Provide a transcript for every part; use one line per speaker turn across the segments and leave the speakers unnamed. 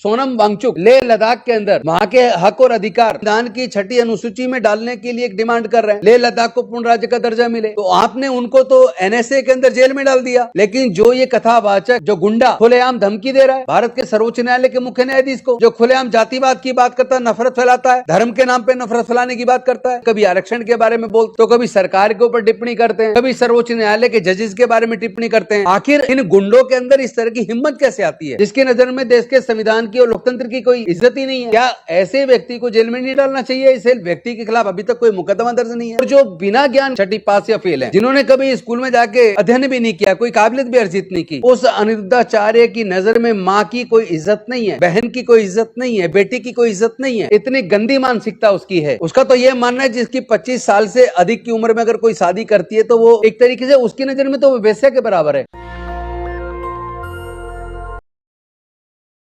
सोनम वांगचुक लेह लद्दाख के अंदर वहां के हक और अधिकार संविधान की 6ठी अनुसूची में डालने के लिए एक डिमांड कर रहे हैं, लेह लद्दाख को पूर्ण राज्य का दर्जा मिले। तो आपने उनको तो एनएसए के अंदर जेल में डाल दिया, लेकिन जो ये कथावाचक जो गुंडा खुलेआम धमकी दे रहा है भारत के सर्वोच्च न्यायालय के मुख्य न्यायाधीश को, जो खुलेआम जातिवाद की बात करता है, नफरत फैलाता है, धर्म के नाम पे नफरत फैलाने की बात करता है, कभी आरक्षण के बारे में बोलते तो कभी सरकार के ऊपर टिप्पणी करते हैं, कभी सर्वोच्च न्यायालय के जजेस के बारे में टिप्पणी करते हैं। आखिर इन गुंडों के अंदर इस तरह की हिम्मत कैसे आती है, जिसकी नजर में देश के संविधान की और लोकतंत्र की कोई इज्जत ही नहीं है? क्या ऐसे व्यक्ति को जेल में नहीं डालना चाहिए? इस व्यक्ति के खिलाफ अभी तक कोई मुकदमा दर्ज नहीं है। और जो बिना ज्ञान छठी पास या फेल है, जिन्होंने कभी स्कूल में जाके अध्ययन भी नहीं किया, कोई काबिलियत भी अर्जित नहीं की, उस अनिरुद्धाचार्य की नजर में माँ की कोई इज्जत नहीं है, बहन की कोई इज्जत नहीं है, बेटी की कोई इज्जत नहीं है। इतनी गंदी मानसिकता उसकी है। उसका तो यह मानना है जिसकी 25 साल से अधिक की उम्र में अगर कोई शादी करती है तो वो एक तरीके से उसकी नजर में तो वो वेश्या के बराबर है।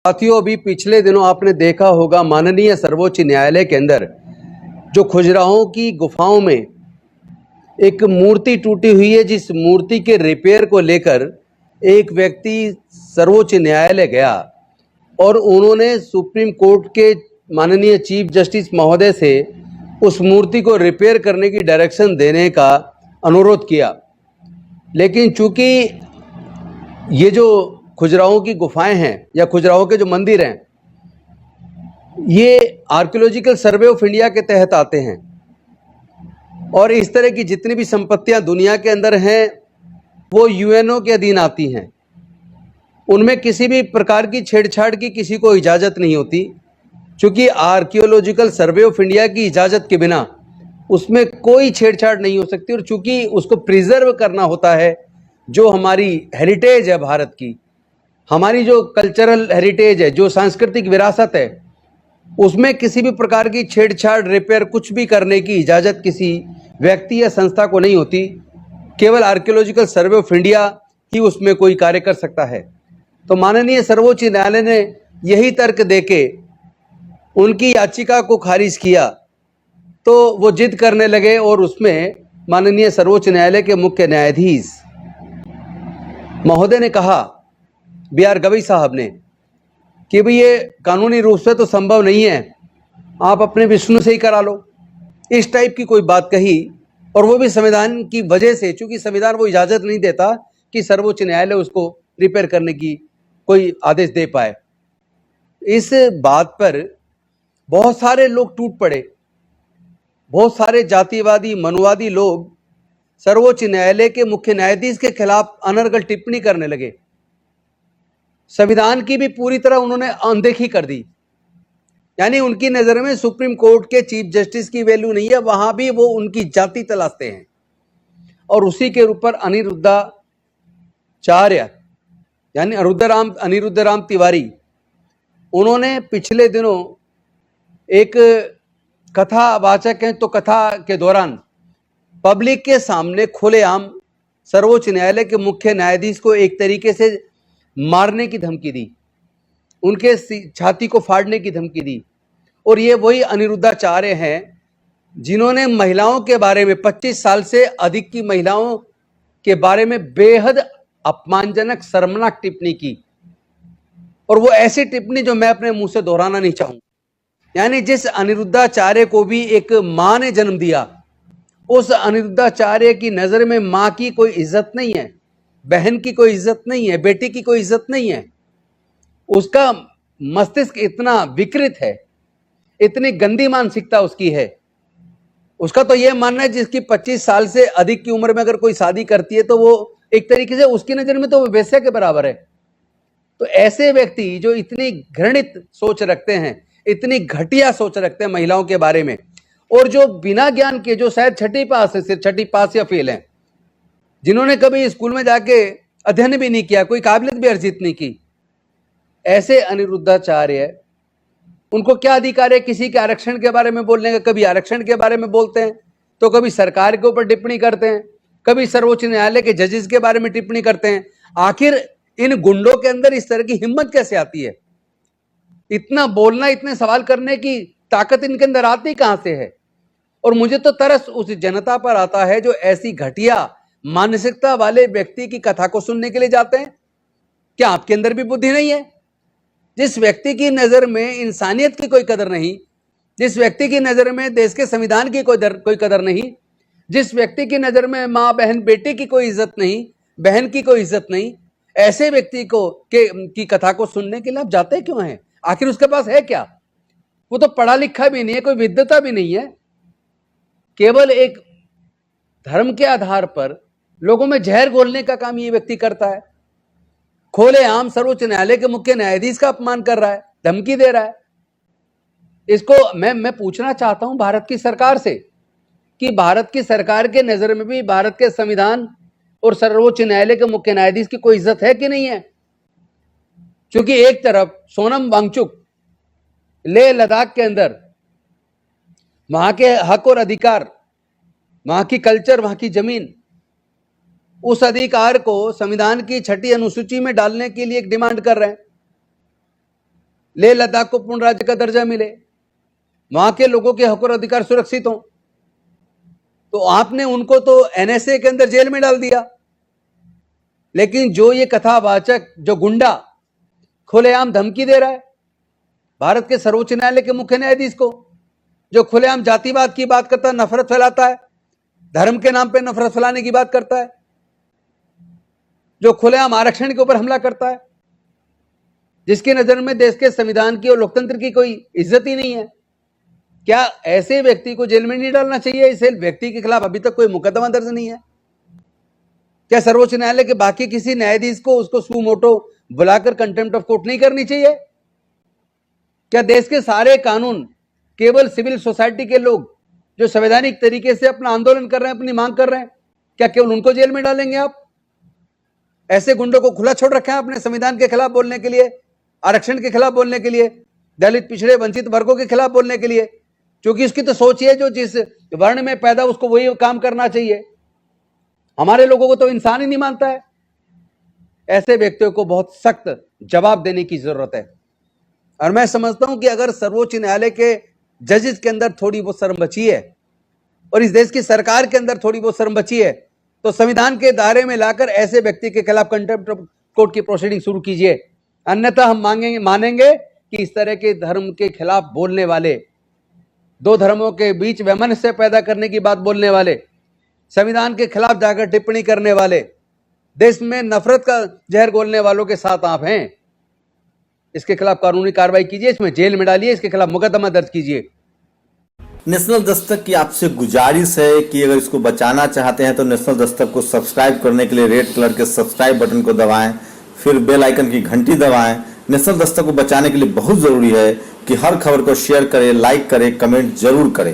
साथियों, अभी पिछले दिनों आपने देखा होगा माननीय सर्वोच्च न्यायालय के अंदर जो खजुराहो की गुफाओं में एक मूर्ति टूटी हुई है, जिस मूर्ति के रिपेयर को लेकर एक व्यक्ति सर्वोच्च न्यायालय गया और उन्होंने सुप्रीम कोर्ट के माननीय चीफ जस्टिस महोदय से उस मूर्ति को रिपेयर करने की डायरेक्शन देने का अनुरोध किया। लेकिन चूंकि ये जो खजुराहो की गुफाएं हैं या खजुराहो के जो मंदिर हैं, ये आर्कियोलॉजिकल सर्वे ऑफ इंडिया के तहत आते हैं और इस तरह की जितनी भी संपत्तियां दुनिया के अंदर हैं वो यूएनओ के अधीन आती हैं। उनमें किसी भी प्रकार की छेड़छाड़ की किसी को इजाज़त नहीं होती, क्योंकि आर्कियोलॉजिकल सर्वे ऑफ इंडिया की इजाज़त के बिना उसमें कोई छेड़छाड़ नहीं हो सकती। और चूंकि उसको प्रिजर्व करना होता है, जो हमारी हेरिटेज है भारत की, हमारी जो कल्चरल हेरिटेज है, जो सांस्कृतिक विरासत है, उसमें किसी भी प्रकार की छेड़छाड़, रिपेयर, कुछ भी करने की इजाज़त किसी व्यक्ति या संस्था को नहीं होती। केवल आर्कियोलॉजिकल सर्वे ऑफ इंडिया ही उसमें कोई कार्य कर सकता है। तो माननीय सर्वोच्च न्यायालय ने यही तर्क देके उनकी याचिका को खारिज किया, तो वो जिद करने लगे और उसमें माननीय सर्वोच्च न्यायालय के मुख्य न्यायाधीश महोदय ने कहा, बी.आर. गवई साहब ने, कि भाई ये कानूनी रूप से तो संभव नहीं है, आप अपने विष्णु से ही करा लो। इस टाइप की कोई बात कही, और वो भी संविधान की वजह से, चूंकि संविधान वो इजाज़त नहीं देता कि सर्वोच्च न्यायालय उसको रिपेयर करने की कोई आदेश दे पाए। इस बात पर बहुत सारे लोग टूट पड़े, बहुत सारे जातिवादी मनुवादी लोग सर्वोच्च न्यायालय के मुख्य न्यायाधीश के खिलाफ अनर्गल टिप्पणी करने लगे। संविधान की भी पूरी तरह उन्होंने अनदेखी कर दी। यानी उनकी नजर में सुप्रीम कोर्ट के चीफ जस्टिस की वैल्यू नहीं है, वहां भी वो उनकी जाति तलाशते हैं। और उसी के ऊपर अनिरुद्धाचार्य यानी अनिरुद्ध राम तिवारी, उन्होंने पिछले दिनों एक कथावाचक हैं, तो कथा के दौरान पब्लिक के सामने खुलेआम सर्वोच्च न्यायालय के मुख्य न्यायाधीश को एक तरीके से मारने की धमकी दी, उनके छाती को फाड़ने की धमकी दी। और ये वही अनिरुद्धाचार्य हैं जिन्होंने महिलाओं के बारे में, 25 साल से अधिक की महिलाओं के बारे में बेहद अपमानजनक, शर्मनाक टिप्पणी की। और वो ऐसी टिप्पणी जो मैं अपने मुंह से दोहराना नहीं चाहूँ। यानी जिस अनिरुद्धाचार्य को भी एक माँ ने जन्म दिया, उस अनिरुद्धाचार्य की नजर में माँ की कोई इज्जत नहीं है, बहन की कोई इज्जत नहीं है, बेटी की कोई इज्जत नहीं है। उसका मस्तिष्क इतना विकृत है, इतनी गंदी मानसिकता उसकी है। उसका तो यह मानना है जिसकी 25 साल से अधिक की उम्र में अगर कोई शादी करती है तो वो एक तरीके से उसकी नजर में तो वो वेश्या के बराबर है। तो ऐसे व्यक्ति जो इतनी घृणित सोच रखते हैं, इतनी घटिया सोच रखते हैं महिलाओं के बारे में, और जो बिना ज्ञान के, जो शायद 6ठी पास है, सिर्फ 6ठी पास या फेल है, जिन्होंने कभी स्कूल में जाके अध्ययन भी नहीं किया, कोई काबिलियत भी अर्जित नहीं की, ऐसे अनिरुद्धाचार्य, उनको क्या अधिकार है किसी के आरक्षण के बारे में बोलने का? कभी आरक्षण के बारे में बोलते हैं, तो कभी सरकार के ऊपर टिप्पणी करते हैं, कभी सर्वोच्च न्यायालय के जजेस के बारे में टिप्पणी करते हैं। आखिर इन गुंडों के अंदर इस तरह की हिम्मत कैसे आती है? इतना बोलना, इतने सवाल करने की ताकत इनके अंदर आती कहां से है? और मुझे तो तरस उस जनता पर आता है जो ऐसी घटिया मानसिकता वाले व्यक्ति की कथा को सुनने के लिए जाते हैं। क्या आपके अंदर भी बुद्धि नहीं है? जिस व्यक्ति की नजर में इंसानियत की कोई कदर नहीं, जिस व्यक्ति की नजर में देश के संविधान की कोई कदर नहीं, जिस व्यक्ति की नजर में माँ बहन बेटे की कोई इज्जत नहीं, बहन की कोई इज्जत नहीं, ऐसे व्यक्ति को की कथा को सुनने के लिए आप जाते क्यों हैं? आखिर उसके पास है क्या? वो तो पढ़ा लिखा भी नहीं है, कोई विद्वता भी नहीं है, केवल एक धर्म के आधार पर लोगों में जहर घोलने का काम ये व्यक्ति करता है। खुलेआम सर्वोच्च न्यायालय के मुख्य न्यायाधीश का अपमान कर रहा है, धमकी दे रहा है। इसको मैं पूछना चाहता हूं भारत की सरकार से कि भारत की सरकार के नजर में भी भारत के संविधान और सर्वोच्च न्यायालय के मुख्य न्यायाधीश की कोई इज्जत है कि नहीं है? क्योंकि एक तरफ सोनम वांगचुक लेह लद्दाख के अंदर वहां के हक और अधिकार, वहां की कल्चर, वहां की जमीन, उस अधिकार को संविधान की 6ठी अनुसूची में डालने के लिए एक डिमांड कर रहे हैं। लेह लद्दाख को पूर्ण राज्य का दर्जा मिले, वहां के लोगों के हक और अधिकार सुरक्षित हों, तो आपने उनको तो एनएसए के अंदर जेल में डाल दिया। लेकिन जो ये कथावाचक, जो गुंडा खुलेआम धमकी दे रहा है भारत के सर्वोच्च न्यायालय के मुख्य न्यायाधीश को, जो खुलेआम जातिवाद की बात करता है, नफरत फैलाता है, धर्म के नाम पे नफरत फैलाने की बात करता है, जो खुलेआम आरक्षण के ऊपर हमला करता है, जिसकी नजर में देश के संविधान की और लोकतंत्र की कोई इज्जत ही नहीं है, क्या ऐसे व्यक्ति को जेल में नहीं डालना चाहिए? इस व्यक्ति के खिलाफ अभी तक कोई मुकदमा दर्ज नहीं है? क्या सर्वोच्च न्यायालय के बाकी किसी न्यायाधीश को उसको सू मोटो बुलाकर कंटेम्प्ट ऑफ कोर्ट नहीं करनी चाहिए? क्या देश के सारे कानून केवल सिविल सोसाइटी के लोग जो संवैधानिक तरीके से अपना आंदोलन कर रहे हैं, अपनी मांग कर रहे हैं, क्या केवल उनको जेल में डालेंगे आप? ऐसे गुंडों को खुला छोड़ रखा है अपने संविधान के खिलाफ बोलने के लिए, आरक्षण के खिलाफ बोलने के लिए, दलित पिछड़े वंचित वर्गों के खिलाफ बोलने के लिए? क्योंकि उसकी तो सोच है जो जिस वर्ण में पैदा उसको वही काम करना चाहिए। हमारे लोगों को तो इंसान ही नहीं मानता है। ऐसे व्यक्तियों को बहुत सख्त जवाब देने की जरूरत है। और मैं समझता हूं कि अगर सर्वोच्च न्यायालय के जजेस के अंदर थोड़ी बहुत शर्म बची है और इस देश की सरकार के अंदर थोड़ी बहुत शर्म बची है, तो संविधान के दायरे में लाकर ऐसे व्यक्ति के खिलाफ कंटेम्प्ट ऑफ कोर्ट की प्रोसीडिंग शुरू कीजिए। अन्यथा हम मानेंगे कि इस तरह के धर्म के खिलाफ बोलने वाले, दो धर्मों के बीच वैमनस्य पैदा करने की बात बोलने वाले, संविधान के खिलाफ जाकर टिप्पणी करने वाले, देश में नफरत का जहर घोलने वालों के साथ आप हैं। इसके खिलाफ कानूनी कार्रवाई कीजिए, इसमें जेल में डालिए, इसके खिलाफ मुकदमा दर्ज कीजिए।
नेशनल दस्तक की आपसे गुजारिश है कि अगर इसको बचाना चाहते हैं तो नेशनल दस्तक को सब्सक्राइब करने के लिए रेड कलर के सब्सक्राइब बटन को दबाएं, फिर बेल आइकन की घंटी दबाएं। नेशनल दस्तक को बचाने के लिए बहुत जरूरी है कि हर खबर को शेयर करें, लाइक करें, कमेंट जरूर करें।